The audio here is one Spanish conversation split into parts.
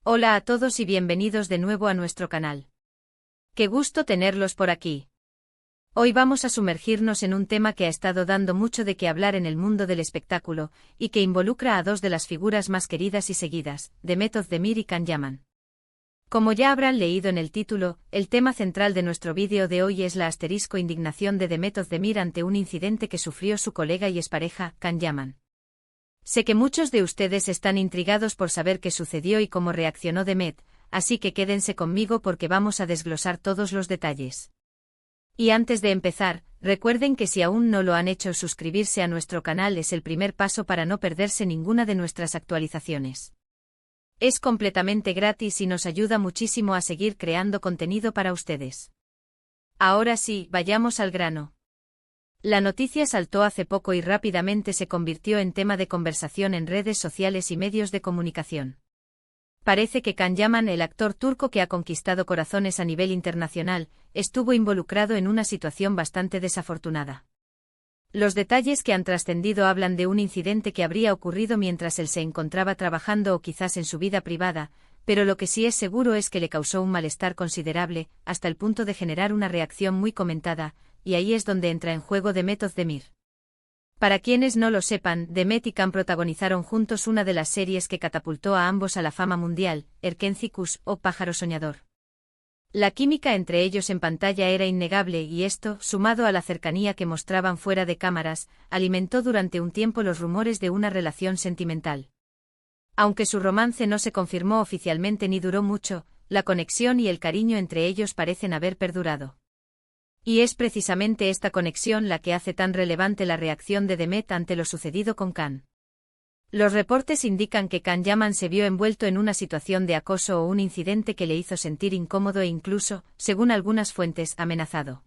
Hola a todos y bienvenidos de nuevo a nuestro canal. Qué gusto tenerlos por aquí. Hoy vamos a sumergirnos en un tema que ha estado dando mucho de qué hablar en el mundo del espectáculo, y que involucra a dos de las figuras más queridas y seguidas, Demet Özdemir y Can Yaman. Como ya habrán leído en el título, el tema central de nuestro vídeo de hoy es la indignación de Demet Özdemir ante un incidente que sufrió su colega y expareja, Can Yaman. Sé que muchos de ustedes están intrigados por saber qué sucedió y cómo reaccionó Demet, así que quédense conmigo porque vamos a desglosar todos los detalles. Y antes de empezar, recuerden que si aún no lo han hecho, suscribirse a nuestro canal es el primer paso para no perderse ninguna de nuestras actualizaciones. Es completamente gratis y nos ayuda muchísimo a seguir creando contenido para ustedes. Ahora sí, vayamos al grano. La noticia saltó hace poco y rápidamente se convirtió en tema de conversación en redes sociales y medios de comunicación. Parece que Can Yaman, el actor turco que ha conquistado corazones a nivel internacional, estuvo involucrado en una situación bastante desafortunada. Los detalles que han trascendido hablan de un incidente que habría ocurrido mientras él se encontraba trabajando o quizás en su vida privada, pero lo que sí es seguro es que le causó un malestar considerable, hasta el punto de generar una reacción muy comentada, y ahí es donde entra en juego Demet Özdemir. Para quienes no lo sepan, Demet y Can protagonizaron juntos una de las series que catapultó a ambos a la fama mundial, Erkenci Kuş o Pájaro Soñador. La química entre ellos en pantalla era innegable y esto, sumado a la cercanía que mostraban fuera de cámaras, alimentó durante un tiempo los rumores de una relación sentimental. Aunque su romance no se confirmó oficialmente ni duró mucho, la conexión y el cariño entre ellos parecen haber perdurado. Y es precisamente esta conexión la que hace tan relevante la reacción de Demet ante lo sucedido con Can. Los reportes indican que Can Yaman se vio envuelto en una situación de acoso o un incidente que le hizo sentir incómodo e incluso, según algunas fuentes, amenazado.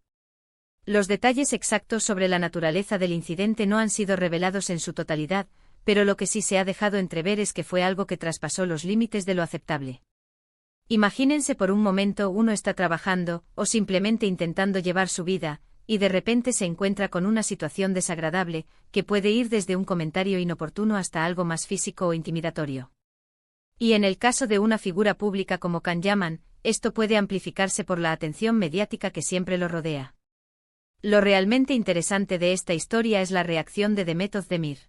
Los detalles exactos sobre la naturaleza del incidente no han sido revelados en su totalidad, pero lo que sí se ha dejado entrever es que fue algo que traspasó los límites de lo aceptable. Imagínense por un momento uno está trabajando, o simplemente intentando llevar su vida, y de repente se encuentra con una situación desagradable, que puede ir desde un comentario inoportuno hasta algo más físico o intimidatorio. Y en el caso de una figura pública como Can Yaman, esto puede amplificarse por la atención mediática que siempre lo rodea. Lo realmente interesante de esta historia es la reacción de Demet Özdemir.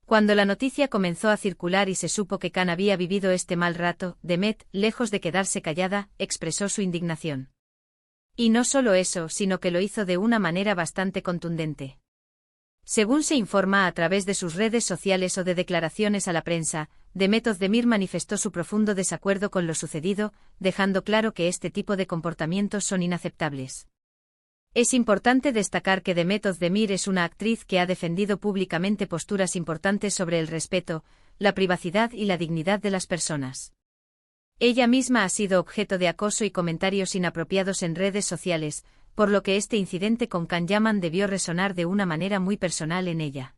Cuando la noticia comenzó a circular y se supo que Can había vivido este mal rato, Demet, lejos de quedarse callada, expresó su indignación. Y no solo eso, sino que lo hizo de una manera bastante contundente. Según se informa a través de sus redes sociales o de declaraciones a la prensa, Demet Özdemir manifestó su profundo desacuerdo con lo sucedido, dejando claro que este tipo de comportamientos son inaceptables. Es importante destacar que Demet Özdemir es una actriz que ha defendido públicamente posturas importantes sobre el respeto, la privacidad y la dignidad de las personas. Ella misma ha sido objeto de acoso y comentarios inapropiados en redes sociales, por lo que este incidente con Can Yaman debió resonar de una manera muy personal en ella.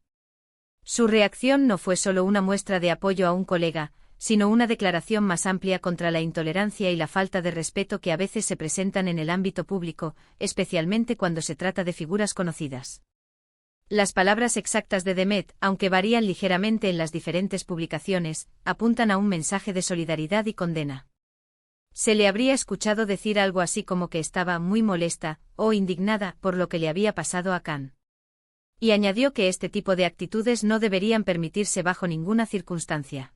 Su reacción no fue solo una muestra de apoyo a un colega, sino una declaración más amplia contra la intolerancia y la falta de respeto que a veces se presentan en el ámbito público, especialmente cuando se trata de figuras conocidas. Las palabras exactas de Demet, aunque varían ligeramente en las diferentes publicaciones, apuntan a un mensaje de solidaridad y condena. Se le habría escuchado decir algo así como que estaba muy molesta, o indignada, por lo que le había pasado a Can. Y añadió que este tipo de actitudes no deberían permitirse bajo ninguna circunstancia.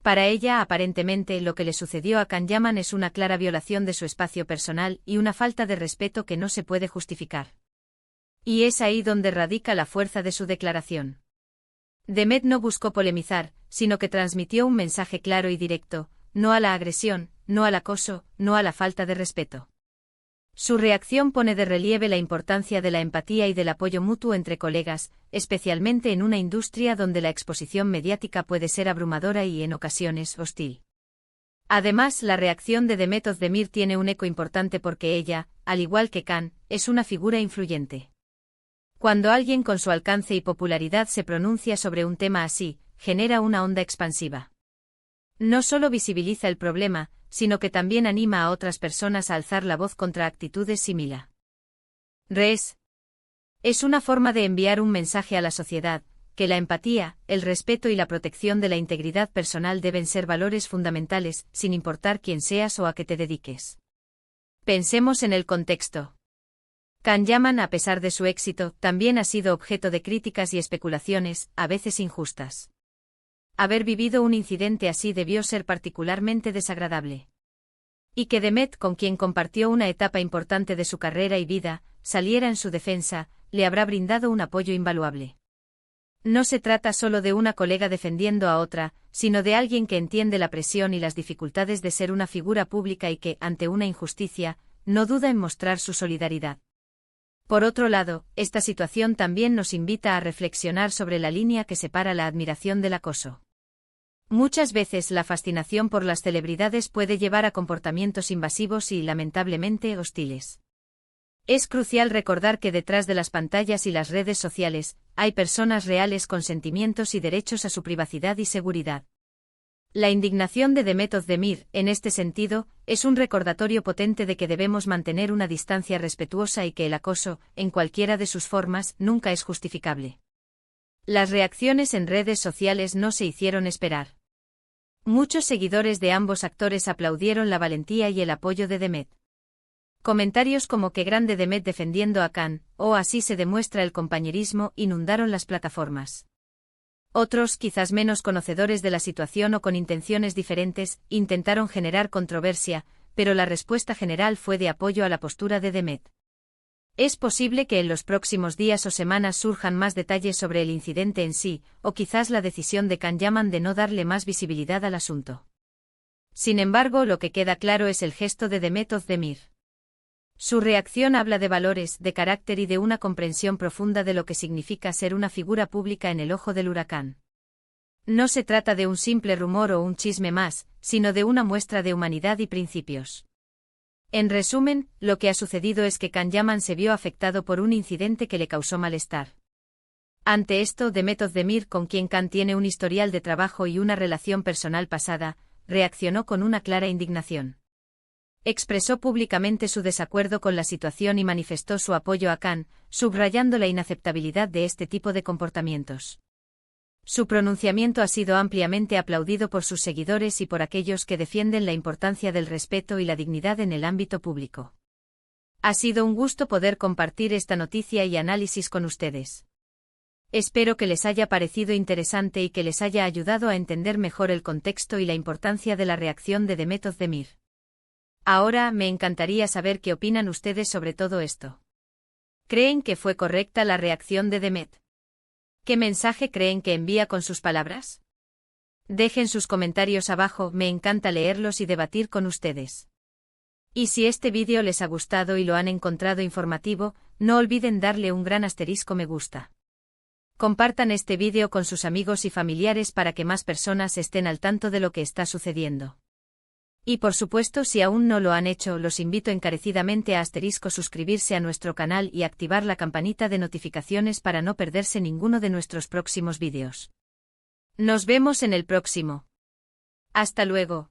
Para ella, aparentemente, lo que le sucedió a Can Yaman es una clara violación de su espacio personal y una falta de respeto que no se puede justificar. Y es ahí donde radica la fuerza de su declaración. Demet no buscó polemizar, sino que transmitió un mensaje claro y directo: no a la agresión, no al acoso, no a la falta de respeto. Su reacción pone de relieve la importancia de la empatía y del apoyo mutuo entre colegas, especialmente en una industria donde la exposición mediática puede ser abrumadora y, en ocasiones, hostil. Además, la reacción de Demet Özdemir tiene un eco importante porque ella, al igual que Can, es una figura influyente. Cuando alguien con su alcance y popularidad se pronuncia sobre un tema así, genera una onda expansiva. No solo visibiliza el problema, sino que también anima a otras personas a alzar la voz contra actitudes similares. Es una forma de enviar un mensaje a la sociedad: que la empatía, el respeto y la protección de la integridad personal deben ser valores fundamentales, sin importar quién seas o a qué te dediques. Pensemos en el contexto. Can Yaman, a pesar de su éxito, también ha sido objeto de críticas y especulaciones, a veces injustas. Haber vivido un incidente así debió ser particularmente desagradable. Y que Demet, con quien compartió una etapa importante de su carrera y vida, saliera en su defensa, le habrá brindado un apoyo invaluable. No se trata solo de una colega defendiendo a otra, sino de alguien que entiende la presión y las dificultades de ser una figura pública y que, ante una injusticia, no duda en mostrar su solidaridad. Por otro lado, esta situación también nos invita a reflexionar sobre la línea que separa la admiración del acoso. Muchas veces la fascinación por las celebridades puede llevar a comportamientos invasivos y, lamentablemente, hostiles. Es crucial recordar que detrás de las pantallas y las redes sociales, hay personas reales con sentimientos y derechos a su privacidad y seguridad. La indignación de Demet Özdemir, en este sentido, es un recordatorio potente de que debemos mantener una distancia respetuosa y que el acoso, en cualquiera de sus formas, nunca es justificable. Las reacciones en redes sociales no se hicieron esperar. Muchos seguidores de ambos actores aplaudieron la valentía y el apoyo de Demet. Comentarios como "qué grande Demet defendiendo a Can", o "así se demuestra el compañerismo", inundaron las plataformas. Otros, quizás menos conocedores de la situación o con intenciones diferentes, intentaron generar controversia, pero la respuesta general fue de apoyo a la postura de Demet. Es posible que en los próximos días o semanas surjan más detalles sobre el incidente en sí, o quizás la decisión de Can Yaman de no darle más visibilidad al asunto. Sin embargo, lo que queda claro es el gesto de Demet Özdemir. Su reacción habla de valores, de carácter y de una comprensión profunda de lo que significa ser una figura pública en el ojo del huracán. No se trata de un simple rumor o un chisme más, sino de una muestra de humanidad y principios. En resumen, lo que ha sucedido es que Can Yaman se vio afectado por un incidente que le causó malestar. Ante esto, Demet Özdemir, con quien Can tiene un historial de trabajo y una relación personal pasada, reaccionó con una clara indignación. Expresó públicamente su desacuerdo con la situación y manifestó su apoyo a Can, subrayando la inaceptabilidad de este tipo de comportamientos. Su pronunciamiento ha sido ampliamente aplaudido por sus seguidores y por aquellos que defienden la importancia del respeto y la dignidad en el ámbito público. Ha sido un gusto poder compartir esta noticia y análisis con ustedes. Espero que les haya parecido interesante y que les haya ayudado a entender mejor el contexto y la importancia de la reacción de Demet Özdemir. Ahora, me encantaría saber qué opinan ustedes sobre todo esto. ¿Creen que fue correcta la reacción de Demet? ¿Qué mensaje creen que envía con sus palabras? Dejen sus comentarios abajo, me encanta leerlos y debatir con ustedes. Y si este vídeo les ha gustado y lo han encontrado informativo, no olviden darle un gran asterisco me gusta. Compartan este vídeo con sus amigos y familiares para que más personas estén al tanto de lo que está sucediendo. Y por supuesto, si aún no lo han hecho, los invito encarecidamente a suscribirse a nuestro canal y activar la campanita de notificaciones para no perderse ninguno de nuestros próximos vídeos. Nos vemos en el próximo. Hasta luego.